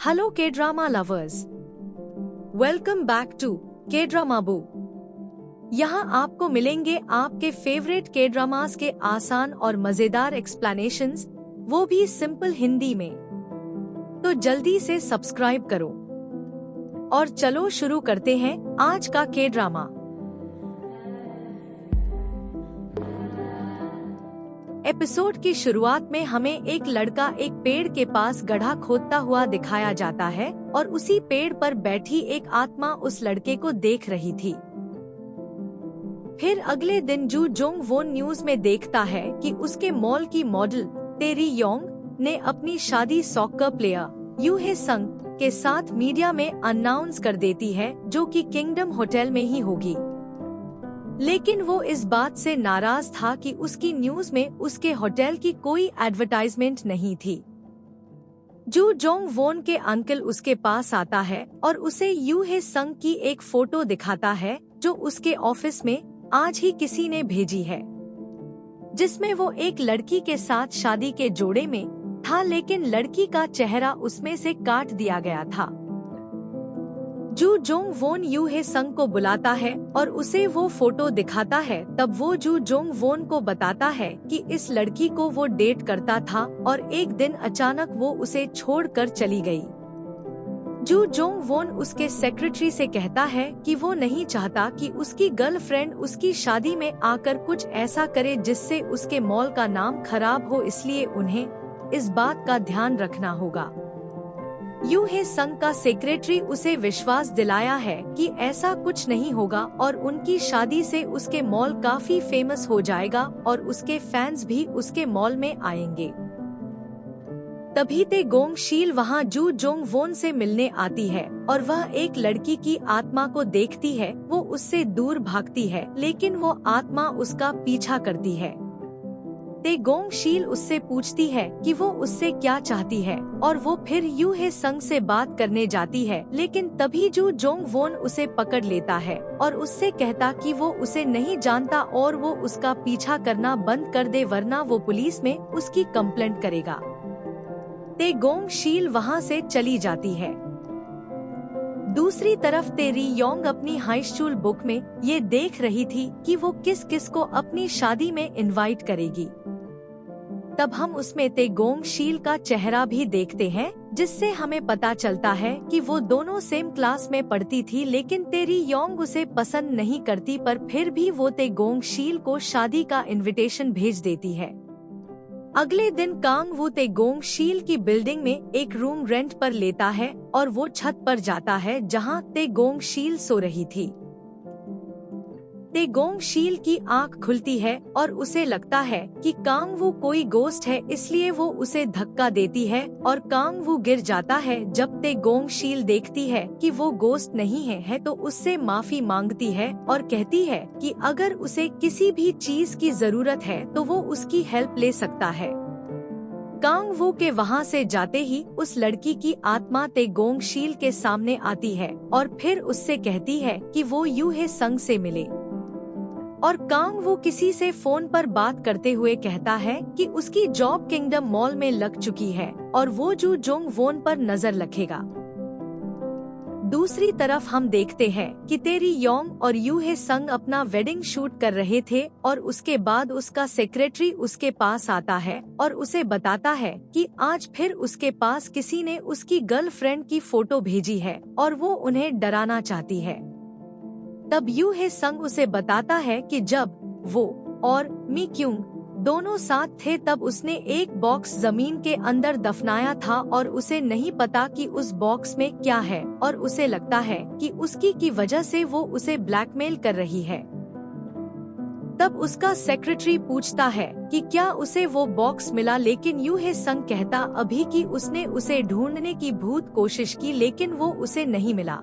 Hello K-drama lovers. Welcome back to K-drama Boo. यहाँ आपको मिलेंगे आपके फेवरेट K-dramas के आसान और मजेदार एक्सप्लेनेशंस, वो भी सिंपल हिंदी में। तो जल्दी से सब्सक्राइब करो और चलो शुरू करते हैं आज का K-ड्रामा। एपिसोड की शुरुआत में हमें एक लड़का एक पेड़ के पास गड्ढा खोदता हुआ दिखाया जाता है और उसी पेड़ पर बैठी एक आत्मा उस लड़के को देख रही थी। फिर अगले दिन जू जोंग वोन न्यूज में देखता है कि उसके मॉल की मॉडल तेरी योंग ने अपनी शादी सॉकर प्लेयर यू हे संग के साथ मीडिया में अनाउंस कर देती है, जो कि किंगडम होटल में ही होगी। लेकिन वो इस बात से नाराज था कि उसकी न्यूज में उसके होटल की कोई एडवर्टाइजमेंट नहीं थी। जू जोंग वोन के अंकल उसके पास आता है और उसे यू हे संग की एक फोटो दिखाता है, जो उसके ऑफिस में आज ही किसी ने भेजी है, जिसमें वो एक लड़की के साथ शादी के जोड़े में था, लेकिन लड़की का चेहरा उसमें से काट दिया गया था। जू जोंग वोन यू हे संग को बुलाता है और उसे वो फोटो दिखाता है। तब वो जू जोंग वोन को बताता है कि इस लड़की को वो डेट करता था और एक दिन अचानक वो उसे छोड़कर चली गई। जू जोंग वोन उसके सेक्रेटरी से कहता है कि वो नहीं चाहता कि उसकी गर्लफ्रेंड उसकी शादी में आकर कुछ ऐसा करे जिससे उसके मॉल का नाम खराब हो, इसलिए उन्हें इस बात का ध्यान रखना होगा। यू हे संग का सेक्रेटरी उसे विश्वास दिलाया है कि ऐसा कुछ नहीं होगा और उनकी शादी से उसके मॉल काफी फेमस हो जाएगा और उसके फैंस भी उसके मॉल में आएंगे। तभी ते गोंग शील वहाँ जू जोंग वोन से मिलने आती है और वह एक लड़की की आत्मा को देखती है। वो उससे दूर भागती है, लेकिन वो आत्मा उसका पीछा करती है। ते गोंग शील उससे पूछती है कि वो उससे क्या चाहती है और वो फिर यू हे संग से बात करने जाती है, लेकिन तभी जू जोंग वोन उसे पकड़ लेता है और उससे कहता कि वो उसे नहीं जानता और वो उसका पीछा करना बंद कर दे, वरना वो पुलिस में उसकी कंप्लेंट करेगा। ते गोंग शील वहाँ से चली जाती है। दूसरी तरफ तेरी योंग अपनी हाई स्कूल बुक में ये देख रही थी कि वो किस किस को अपनी शादी में इनवाइट करेगी। तब हम उसमें ते गोंग शील का चेहरा भी देखते हैं, जिससे हमें पता चलता है कि वो दोनों सेम क्लास में पढ़ती थी, लेकिन तेरी योंग उसे पसंद नहीं करती, पर फिर भी वो ते गोंग शील को शादी का इनविटेशन भेज देती है। अगले दिन कांग वू ते गोंग शील की बिल्डिंग में एक रूम रेंट पर लेता है और वो छत पर जाता है जहाँ ते गोंग शील सो रही थी। ते गोंग शील की आंख खुलती है और उसे लगता है कि कांग वू कोई गोस्ट है, इसलिए वो उसे धक्का देती है और कांग वू गिर जाता है। जब ते गोंग शील देखती है कि वो गोस्ट नहीं है तो उससे माफी मांगती है और कहती है कि अगर उसे किसी भी चीज की जरूरत है तो वो उसकी हेल्प ले सकता है। कांग वू के वहाँ से जाते ही उस लड़की की आत्मा ते गोंग शील के सामने आती है और फिर उससे कहती है कि वो यू हे संग से मिले। और कांग वो किसी से फोन पर बात करते हुए कहता है कि उसकी जॉब किंगडम मॉल में लग चुकी है और वो जू जोंग वोन पर नजर रखेगा। दूसरी तरफ हम देखते हैं कि तेरी योंग और यू हे संग अपना वेडिंग शूट कर रहे थे और उसके बाद उसका सेक्रेटरी उसके पास आता है और उसे बताता है कि आज फिर उसके पास किसी ने उसकी गर्लफ्रेंड की फोटो भेजी है और वो उन्हें डराना चाहती है। तब यू हे संग उसे बताता है कि जब वो और मी क्यूंग दोनों साथ थे तब उसने एक बॉक्स जमीन के अंदर दफनाया था और उसे नहीं पता कि उस बॉक्स में क्या है और उसे लगता है कि उसकी की वजह से वो उसे ब्लैकमेल कर रही है। तब उसका सेक्रेटरी पूछता है कि क्या उसे वो बॉक्स मिला, लेकिन यू हे संग कहता अभी कि उसने उसे ढूंढने की बहुत कोशिश की, लेकिन वो उसे नहीं मिला।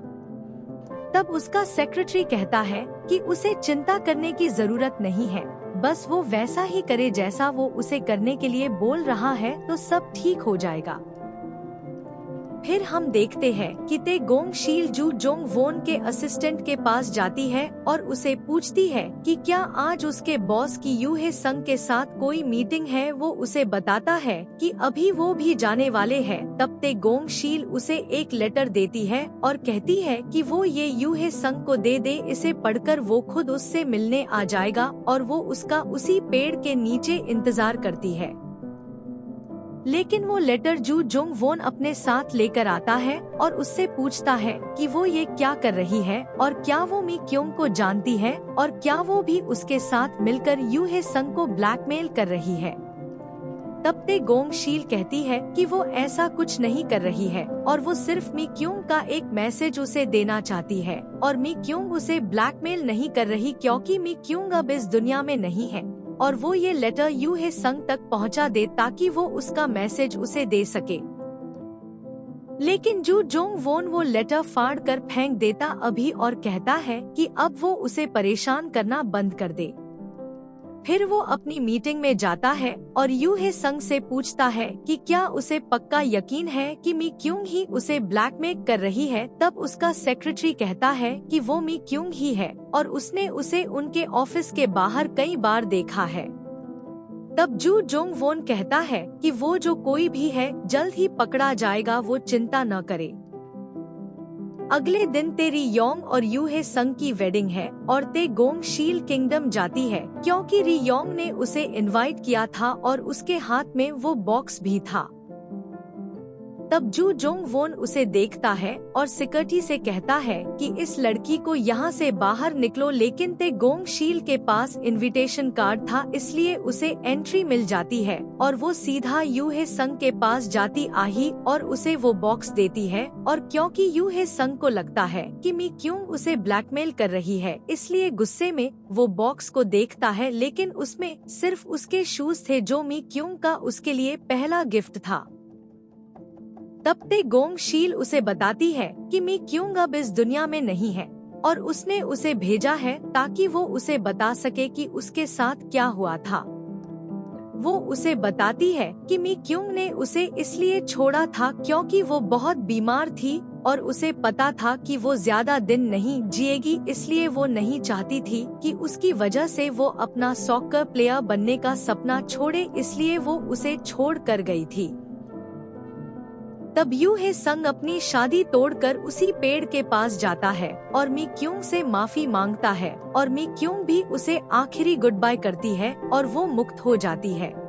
तब उसका सेक्रेटरी कहता है कि उसे चिंता करने की जरूरत नहीं है, बस वो वैसा ही करे जैसा वो उसे करने के लिए बोल रहा है तो सब ठीक हो जाएगा। फिर हम देखते हैं कि ते गोंग शील जू जोंग वोन के असिस्टेंट के पास जाती है और उसे पूछती है कि क्या आज उसके बॉस की यूहे संग के साथ कोई मीटिंग है। वो उसे बताता है कि अभी वो भी जाने वाले हैं। तब ते गोंग शील उसे एक लेटर देती है और कहती है कि वो ये यूहे संग को दे दे। इसे पढ़कर वो खुद उससे मिलने आ जाएगा और वो उसका उसी पेड़ के नीचे इंतजार करती है। लेकिन वो लेटर जू जोंग वोन अपने साथ लेकर आता है और उससे पूछता है कि वो ये क्या कर रही है और क्या वो मी क्योंग को जानती है और क्या वो भी उसके साथ मिलकर यूहे संग को ब्लैकमेल कर रही है। तब ते गोंग शील कहती है कि वो ऐसा कुछ नहीं कर रही है और वो सिर्फ मी क्योंग का एक मैसेज उसे देना चाहती है और मी क्योंग उसे ब्लैकमेल नहीं कर रही, क्योंकि मी क्योंग अब इस दुनिया में नहीं है और वो ये लेटर यूहे संग तक पहुंचा दे ताकि वो उसका मैसेज उसे दे सके। लेकिन जू जोंग वोन वो लेटर फाड़ कर फेंक देता अभी और कहता है कि अब वो उसे परेशान करना बंद कर दे। फिर वो अपनी मीटिंग में जाता है और यूहे संग से पूछता है कि क्या उसे पक्का यकीन है कि मी क्योंग ही उसे ब्लैकमेल कर रही है। तब उसका सेक्रेटरी कहता है कि वो मी क्योंग ही है और उसने उसे उनके ऑफिस के बाहर कई बार देखा है। तब जू जोंग वोन कहता है कि वो जो कोई भी है जल्द ही पकड़ा जाएगा, वो चिंता न करे। अगले दिन ते री योंग और यूहे संग की वेडिंग है और ते गोंग शील किंगडम जाती है क्योंकि री योंग ने उसे इनवाइट किया था और उसके हाथ में वो बॉक्स भी था। तब जू जोंग वोन उसे देखता है और सिक्योरिटी से कहता है कि इस लड़की को यहाँ से बाहर निकलो, लेकिन ते गोंग शील के पास इनविटेशन कार्ड था इसलिए उसे एंट्री मिल जाती है और वो सीधा यूहे संग के पास जाती आही और उसे वो बॉक्स देती है। और क्योंकि यूहे संग को लगता है कि मी क्योंग उसे ब्लैकमेल कर रही है, इसलिए गुस्से में वो बॉक्स को देखता है, लेकिन उसमें सिर्फ उसके शूज थे जो मी क्योंग का उसके लिए पहला गिफ्ट था। तब ते गोंग शील उसे बताती है कि मी क्योंग अब इस दुनिया में नहीं है और उसने उसे भेजा है ताकि वो उसे बता सके कि उसके साथ क्या हुआ था। वो उसे बताती है कि मी क्योंग ने उसे इसलिए छोड़ा था क्योंकि वो बहुत बीमार थी और उसे पता था कि वो ज्यादा दिन नहीं जिएगी, इसलिए वो नहीं चाहती थी कि उसकी वजह से वो अपना सॉकर प्लेयर बनने का सपना छोड़े, इसलिए वो उसे छोड़ कर गई थी। तब यूहे संग अपनी शादी तोड़कर उसी पेड़ के पास जाता है और मी क्योंग से माफी मांगता है और मी क्योंग भी उसे आखिरी गुड बाय करती है और वो मुक्त हो जाती है।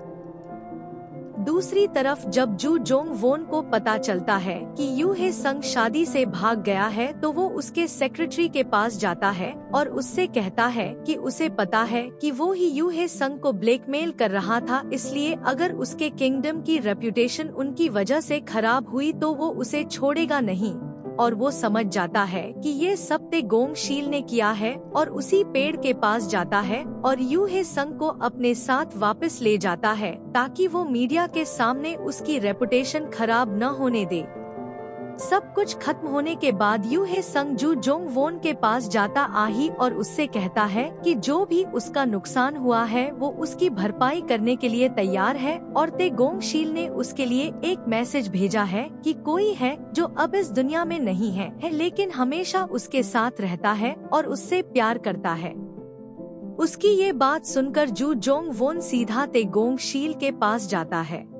दूसरी तरफ जब जू जोंग वोन को पता चलता है कि यूहे संग शादी से भाग गया है तो वो उसके सेक्रेटरी के पास जाता है और उससे कहता है कि उसे पता है कि वो ही यूहे संग को ब्लैकमेल कर रहा था, इसलिए अगर उसके किंगडम की रेप्यूटेशन उनकी वजह से खराब हुई तो वो उसे छोड़ेगा नहीं। और वो समझ जाता है कि ये सब ते गोंग शील ने किया है और उसी पेड़ के पास जाता है और यूहे संग को अपने साथ वापस ले जाता है ताकि वो मीडिया के सामने उसकी रेपुटेशन खराब न होने दे। सब कुछ खत्म होने के बाद यूहे संग जू जोंग वोन के पास जाता आही और उससे कहता है कि जो भी उसका नुकसान हुआ है वो उसकी भरपाई करने के लिए तैयार है और ते गोंग शील ने उसके लिए एक मैसेज भेजा है कि कोई है जो अब इस दुनिया में नहीं है लेकिन हमेशा उसके साथ रहता है और उससे प्यार करता है। उसकी ये बात सुनकर जू जोंग वोन सीधा ते गोंग शील के पास जाता है।